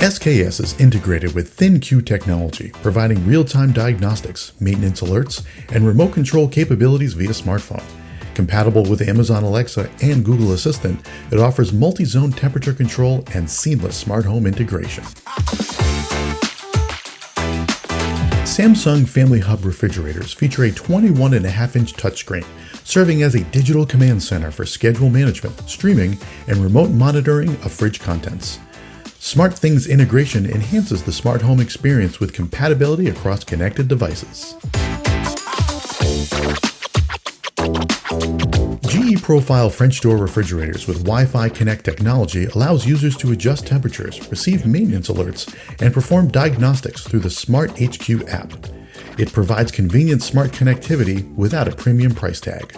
SKS is integrated with ThinQ technology, providing real-time diagnostics, maintenance alerts, and remote control capabilities via smartphone. Compatible with Amazon Alexa and Google Assistant, it offers multi-zone temperature control and seamless smart home integration. Samsung Family Hub refrigerators feature a 21.5-inch touchscreen, serving as a digital command center for schedule management, streaming, and remote monitoring of fridge contents. SmartThings integration enhances the smart home experience with compatibility across connected devices. GE Profile French door refrigerators with Wi-Fi Connect technology allows users to adjust temperatures, receive maintenance alerts, and perform diagnostics through the Smart HQ app. It provides convenient smart connectivity without a premium price tag.